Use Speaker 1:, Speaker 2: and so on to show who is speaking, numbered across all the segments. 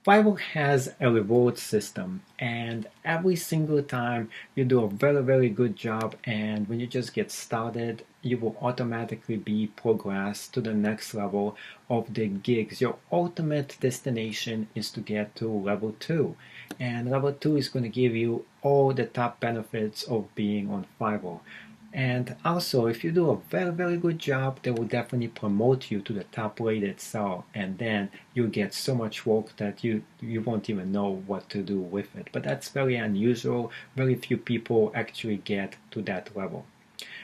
Speaker 1: Fiverr has a reward system, and every single time you do a very good job, and when you just get started, you will automatically be progressed to the next level of the gigs. Your ultimate destination is to get to level 2, and level 2 is going to give you all the top benefits of being on Fiverr. And also, if you do a very good job, they will definitely promote you to the top rated seller, and then you get so much work that you won't even know what to do with it. But that's very unusual. Very few people actually get to that level.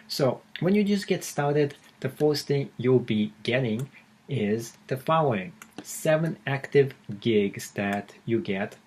Speaker 1: So when you just get started, the first thing you'll be getting is the following: 7 active gigs that you get,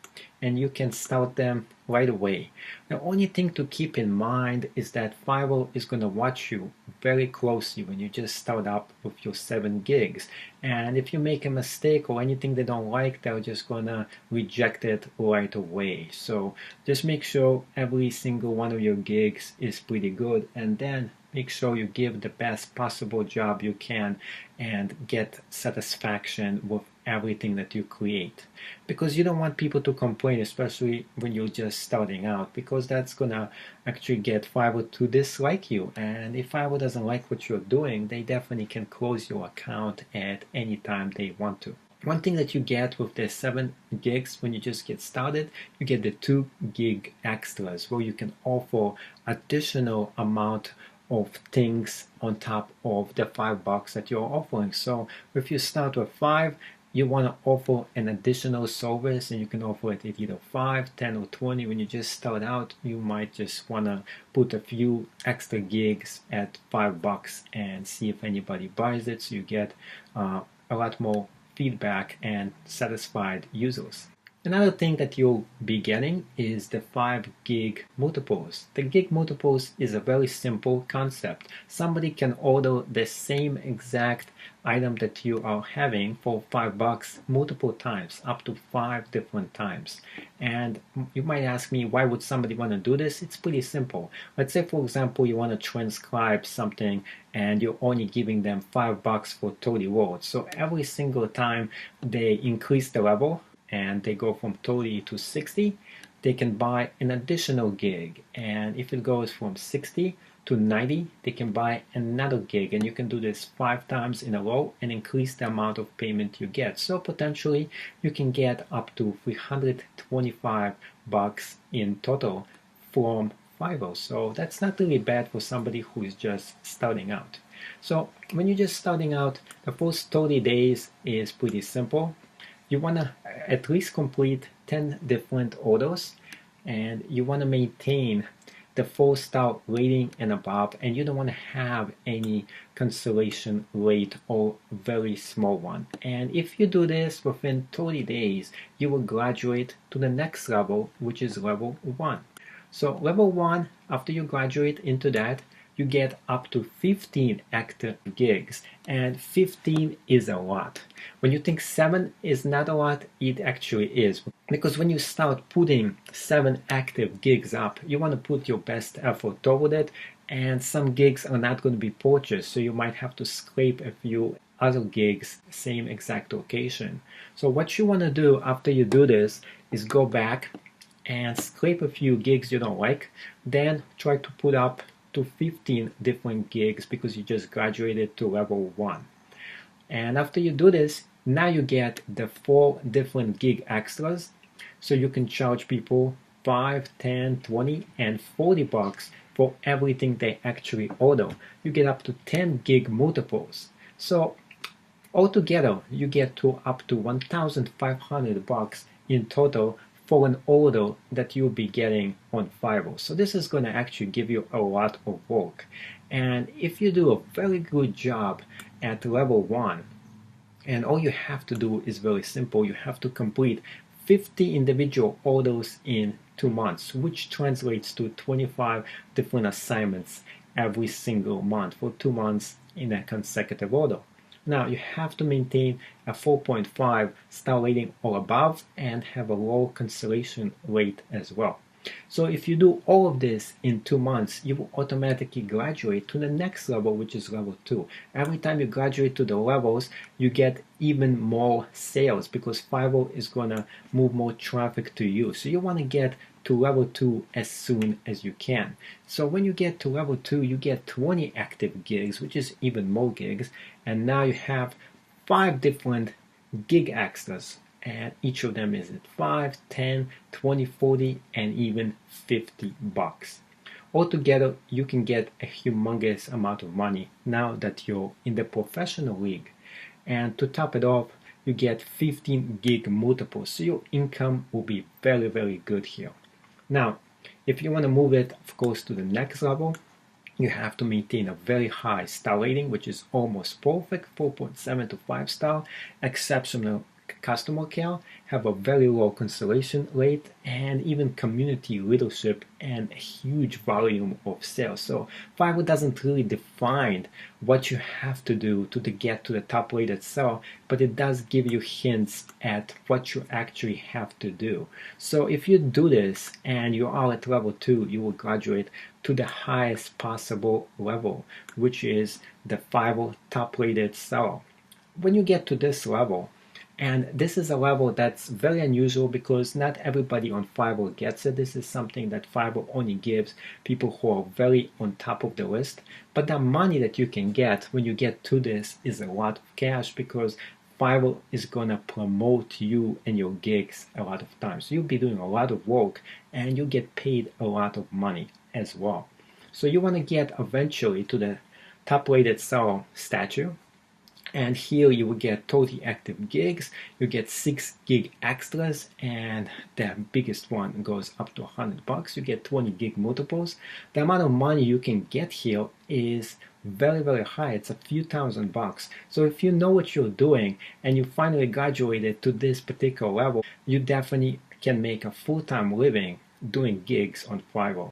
Speaker 1: and you can start them right away. The only thing to keep in mind is that Fiverr is going to watch you very closely when you just start up with your 7 gigs. And if you make a mistake or anything they don't like, they're just going to reject it right away. So just make sure every single one of your gigs is pretty good, and then make sure you give the best possible job you can and get satisfaction with everything that you create, because you don't want people to complain, especially when you're just starting out, because that's gonna actually get Fiverr to dislike you. And if Fiverr doesn't like what you're doing, they definitely can close your account at any time they want to. One thing that you get with the 7 gigs when you just get started, you get the 2 gig extras, where you can offer additional amount of things on top of the $5 that you're offering. So if you start with 5, you want to offer an additional service, and you can offer it at either 5, 10, or 20. When you just start out, you might just want to put a few extra gigs at $5 and see if anybody buys it, so you get a lot more feedback and satisfied users. Another thing that you'll be getting is the 5 gig multiples. The gig multiples is a very simple concept. Somebody can order the same exact item that you are having for $5 multiple times, up to 5 different times. And you might ask me, why would somebody want to do this? It's pretty simple. Let's say, for example, you want to transcribe something and you're only giving them $5 for 30 words. So every single time they increase the level, and they go from 30 to 60, they can buy an additional gig. And if it goes from 60 to 90, they can buy another gig. And you can do this 5 times in a row and increase the amount of payment you get. So potentially you can get up to $325 in total from Fiverr. So that's not really bad for somebody who is just starting out. So when you're just starting out, the first 30 days is pretty simple. You want to at least complete 10 different orders, and you want to maintain the 4-star rating and above, and you don't want to have any cancellation rate or very small one. And if you do this within 30 days, you will graduate to the next level, which is level 1. So level 1, after you graduate into that, you get up to 15 active gigs, and 15 is a lot. When you think 7 is not a lot, it actually is. Because when you start putting 7 active gigs up, you want to put your best effort toward it, and some gigs are not going to be purchased, so you might have to scrape a few other gigs, same exact location. So what you want to do after you do this is go back and scrape a few gigs you don't like, then try to put up to 15 different gigs, because you just graduated to level 1. And after you do this, now you get the 4 different gig extras, so you can charge people 5, 10, 20, and $40 for everything they actually order. You get up to 10 gig multiples. So altogether, you get to up to $1,500 in total for an order that you'll be getting on Fiverr. So this is going to actually give you a lot of work. And if you do a very good job at level 1, and all you have to do is very simple, you have to complete 50 individual orders in 2 months, which translates to 25 different assignments every single month for 2 months in a consecutive order. Now you have to maintain a 4.5 star rating or above and have a low cancellation rate as well. So if you do all of this in 2 months, you will automatically graduate to the next level, which is level 2. Every time you graduate to the levels, you get even more sales because Fiverr is going to move more traffic to you. So you want to get to level 2 as soon as you can. So when you get to level 2, you get 20 active gigs, which is even more gigs, and now you have 5 different gig extras, and each of them is at 5, 10, 20, 40, and even $50. Altogether, you can get a humongous amount of money now that you're in the professional league. And to top it off, you get 15 gig multiples, so your income will be very, very good here. Now, if you want to move it, of course, to the next level, you have to maintain a very high star rating, which is almost perfect, 4.7 to 5 star, exceptional customer care, have a very low cancellation rate, and even community leadership and a huge volume of sales. So Fiverr doesn't really define what you have to do to get to the top rated seller, but it does give you hints at what you actually have to do. So if you do this and you are at level 2, you will graduate to the highest possible level, which is the Fiverr top rated seller. When you get to this level, and this is a level that's very unusual because not everybody on Fiverr gets it. This is something that Fiverr only gives people who are very on top of the list. But the money that you can get when you get to this is a lot of cash because Fiverr is going to promote you and your gigs a lot of times. So you'll be doing a lot of work and you'll get paid a lot of money as well. So you want to get eventually to the top rated seller statue. And here you will get 30 active gigs, you get 6 gig extras, and the biggest one goes up to $100. You get 20 gig multiples. The amount of money you can get here is very, very high. It's a few $1,000s. So if you know what you're doing and you finally graduated to this particular level, you definitely can make a full-time living doing gigs on Fiverr.